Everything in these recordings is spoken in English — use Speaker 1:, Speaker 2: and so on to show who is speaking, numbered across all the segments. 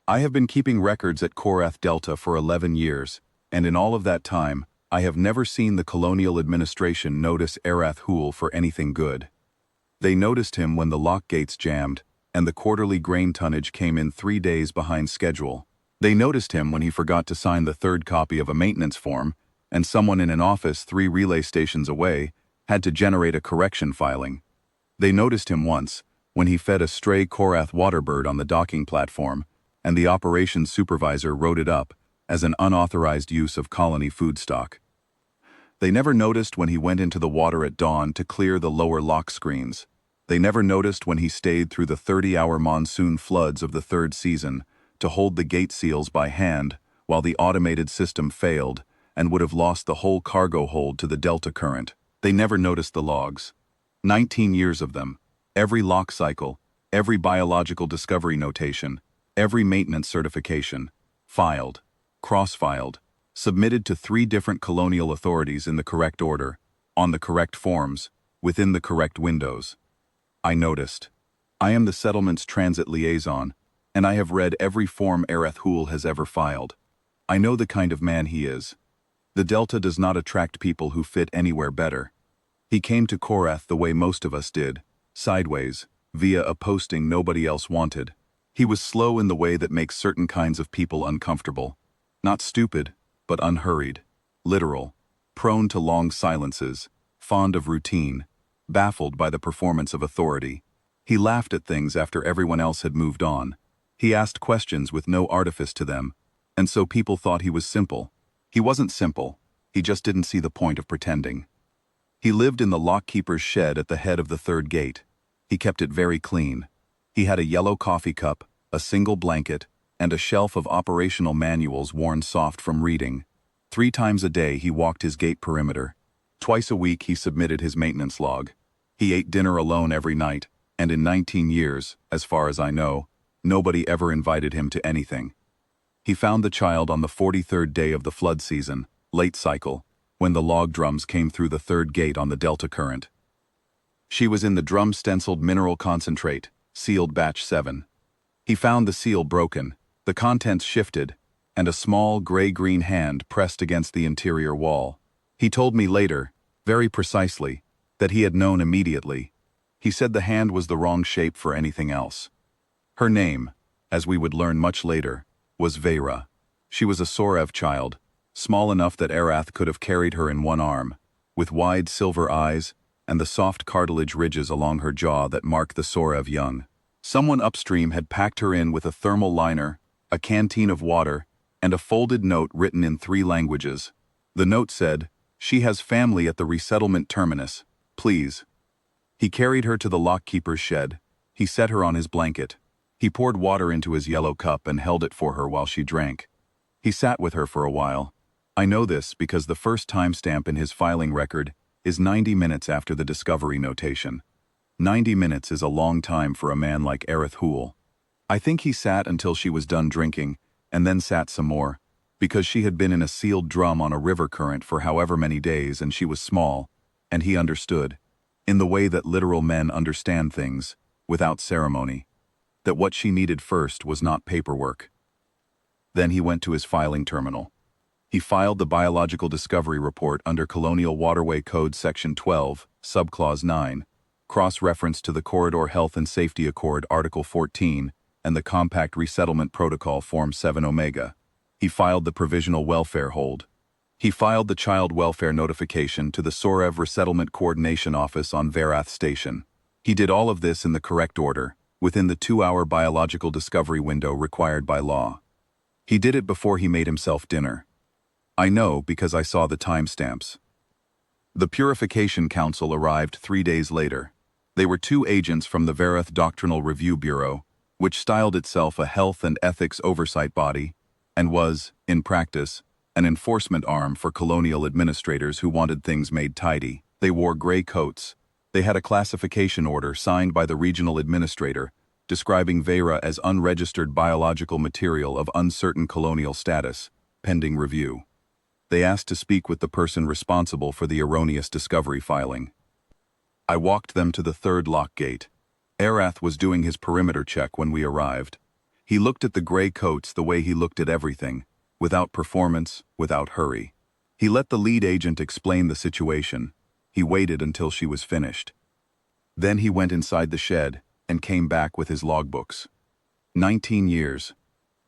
Speaker 1: I have been keeping records at Korath Delta for 11 years, and in all of that time, I have never seen the colonial administration notice Arath Hool for anything good. They noticed him when the lock gates jammed, and the quarterly grain tonnage came in 3 days behind schedule. They noticed him when he forgot to sign the third copy of a maintenance form, and someone in an office 3 relay stations away had to generate a correction filing. They noticed him once, when he fed a stray Korath waterbird on the docking platform, and the operations supervisor wrote it up as an unauthorized use of colony food stock. They never noticed when he went into the water at dawn to clear the lower lock screens. They never noticed when he stayed through the 30-hour monsoon floods of the 3rd season to hold the gate seals by hand while the automated system failed and would have lost the whole cargo hold to the delta current. They never noticed the logs. 19 years of them. Every lock cycle, every biological discovery notation, every maintenance certification, filed, cross-filed, submitted to 3 different colonial authorities in the correct order, on the correct forms, within the correct windows. I noticed. I am the settlement's transit liaison, and I have read every form Arath Hool has ever filed. I know the kind of man he is. The Delta does not attract people who fit anywhere better. He came to Korath the way most of us did, sideways, via a posting nobody else wanted. He was slow in the way that makes certain kinds of people uncomfortable. Not stupid, but unhurried, literal, prone to long silences, fond of routine, baffled by the performance of authority. He laughed at things after everyone else had moved on. He asked questions with no artifice to them, and so people thought he was simple. He wasn't simple, he just didn't see the point of pretending. He lived in the lockkeeper's shed at the head of the 3rd gate. He kept it very clean. He had a yellow coffee cup, a single blanket, and a shelf of operational manuals worn soft from reading. 3 times a day he walked his gate perimeter. Twice a week he submitted his maintenance log. He ate dinner alone every night, and in 19 years, as far as I know, nobody ever invited him to anything. He found the child on the 43rd day of the flood season, late cycle, when the log drums came through the 3rd gate on the delta current. She was in the drum-stenciled mineral concentrate, sealed batch 7. He found the seal broken, the contents shifted, and a small gray-green hand pressed against the interior wall. He told me later, very precisely, that he had known immediately. He said the hand was the wrong shape for anything else. Her name, as we would learn much later, was Vera. She was a Sorev child, small enough that Arath could have carried her in one arm, with wide silver eyes and the soft cartilage ridges along her jaw that mark the Sorev young. Someone upstream had packed her in with a thermal liner, a canteen of water, and a folded note written in 3 languages. The note said, "She has family at the resettlement terminus. Please." He carried her to the lockkeeper's shed. He set her on his blanket. He poured water into his yellow cup and held it for her while she drank. He sat with her for a while. I know this because the first timestamp in his filing record is 90 minutes after the discovery notation. 90 minutes is a long time for a man like Arath Hool. I think he sat until she was done drinking, and then sat some more, because she had been in a sealed drum on a river current for however many days and she was small, and he understood, in the way that literal men understand things, without ceremony, that what she needed first was not paperwork. Then he went to his filing terminal. He filed the Biological Discovery Report under Colonial Waterway Code Section 12, Subclause 9, cross-reference to the Corridor Health and Safety Accord Article 14 and the Compact Resettlement Protocol Form 7 Omega. He filed the Provisional Welfare Hold. He filed the Child Welfare Notification to the Sorev Resettlement Coordination Office on Verath Station. He did all of this in the correct order, within the 2-hour biological discovery window required by law. He did it before he made himself dinner. I know because I saw the timestamps. The Purification Council arrived 3 days later. They were 2 agents from the Verath Doctrinal Review Bureau, which styled itself a health and ethics oversight body, and was, in practice, an enforcement arm for colonial administrators who wanted things made tidy. They wore gray coats. They had a classification order signed by the regional administrator, describing Vera as unregistered biological material of uncertain colonial status, pending review. They asked to speak with the person responsible for the erroneous discovery filing. I walked them to the 3rd lock gate. Arath was doing his perimeter check when we arrived. He looked at the gray coats the way he looked at everything, without performance, without hurry. He let the lead agent explain the situation. He waited until she was finished. Then he went inside the shed and came back with his logbooks. 19 years.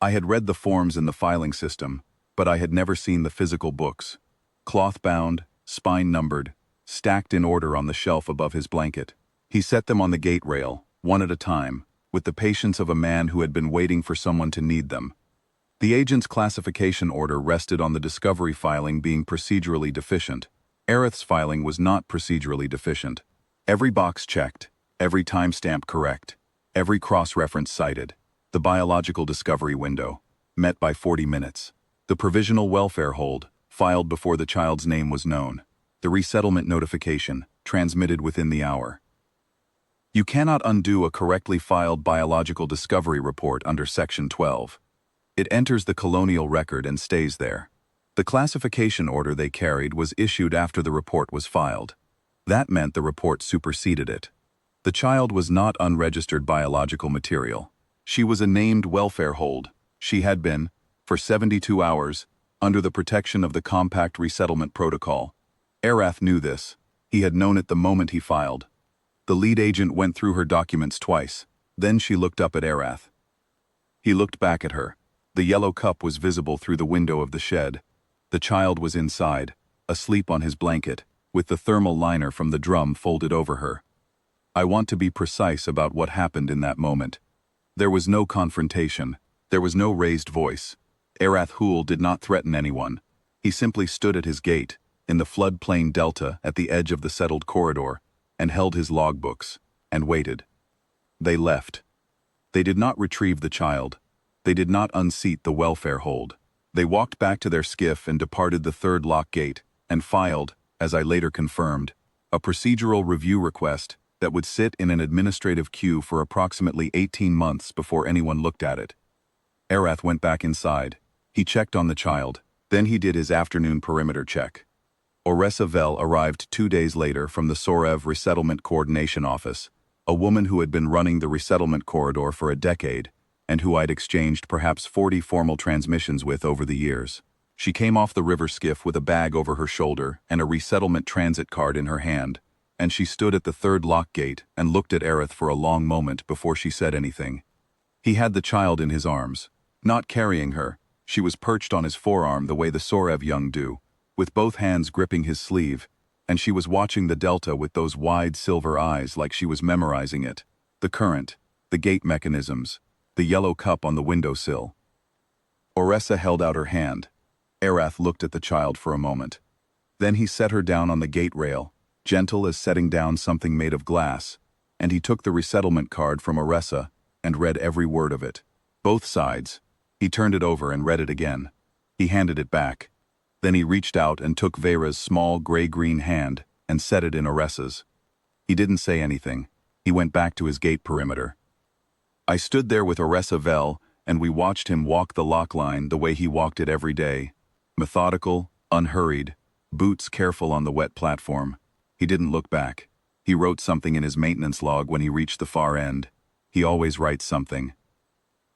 Speaker 1: I had read the forms in the filing system, but I had never seen the physical books. Cloth-bound, spine-numbered, stacked in order on the shelf above his blanket. He set them on the gate rail, one at a time, with the patience of a man who had been waiting for someone to need them. The agent's classification order rested on the discovery filing being procedurally deficient. Areth's filing was not procedurally deficient. Every box checked, every timestamp correct, every cross-reference cited. The biological discovery window, met by 40 minutes. The provisional welfare hold, filed before the child's name was known. The resettlement notification, transmitted within the hour. You cannot undo a correctly filed biological discovery report under Section 12. It enters the colonial record and stays there. The classification order they carried was issued after the report was filed. That meant the report superseded it. The child was not unregistered biological material. She was a named welfare hold. She had been, for 72 hours, under the protection of the Compact Resettlement Protocol. Areth knew this. He had known it the moment he filed. The lead agent went through her documents twice. Then she looked up at Areth. He looked back at her. The yellow cup was visible through the window of the shed. The child was inside, asleep on his blanket, with the thermal liner from the drum folded over her. I want to be precise about what happened in that moment. There was no confrontation. There was no raised voice. Areth Hool did not threaten anyone. He simply stood at his gate, in the floodplain delta at the edge of the settled corridor, and held his logbooks, and waited. They left. They did not retrieve the child. They did not unseat the welfare hold. They walked back to their skiff and departed the third lock gate, and filed, as I later confirmed, a procedural review request that would sit in an administrative queue for approximately 18 months before anyone looked at it. Areth went back inside. He checked on the child. Then he did his afternoon perimeter check. Oressa Vel arrived 2 days later from the Sorev Resettlement Coordination Office, a woman who had been running the resettlement corridor for a decade, and who I'd exchanged perhaps 40 formal transmissions with over the years. She came off the river skiff with a bag over her shoulder and a resettlement transit card in her hand, and she stood at the third lock gate and looked at Areth for a long moment before she said anything. He had the child in his arms, not carrying her. She was perched on his forearm the way the Sorev young do, with both hands gripping his sleeve, and she was watching the delta with those wide silver eyes like she was memorizing it. The current, the gate mechanisms, the yellow cup on the windowsill. Oressa held out her hand. Areth looked at the child for a moment. Then he set her down on the gate rail, gentle as setting down something made of glass, and he took the resettlement card from Oressa and read every word of it. Both sides. He turned it over and read it again. He handed it back. Then he reached out and took Vera's small gray-green hand and set it in Oressa's. He didn't say anything. He went back to his gate perimeter. I stood there with Oressa Vel, and we watched him walk the lock line the way he walked it every day. Methodical, unhurried, boots careful on the wet platform. He didn't look back. He wrote something in his maintenance log when he reached the far end. He always writes something.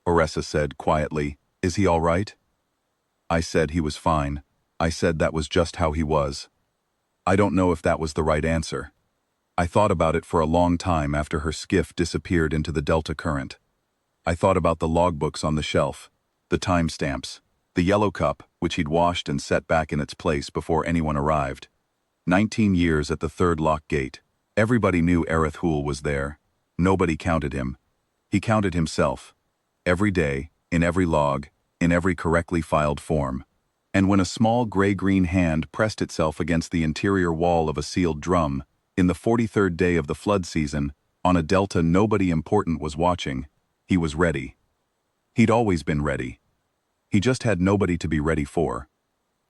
Speaker 1: Oressa said quietly, "Is he all right?" I said he was fine. I said that was just how he was. I don't know if that was the right answer. I thought about it for a long time after her skiff disappeared into the delta current. I thought about the logbooks on the shelf, the timestamps, the yellow cup, which he'd washed and set back in its place before anyone arrived. 19 years at the third lock gate. Everybody knew Areth Hool was there. Nobody counted him. He counted himself. Every day, in every log, in every correctly filed form. And when a small gray-green hand pressed itself against the interior wall of a sealed drum, in the 43rd day of the flood season, on a delta nobody important was watching, he was ready. He'd always been ready. He just had nobody to be ready for.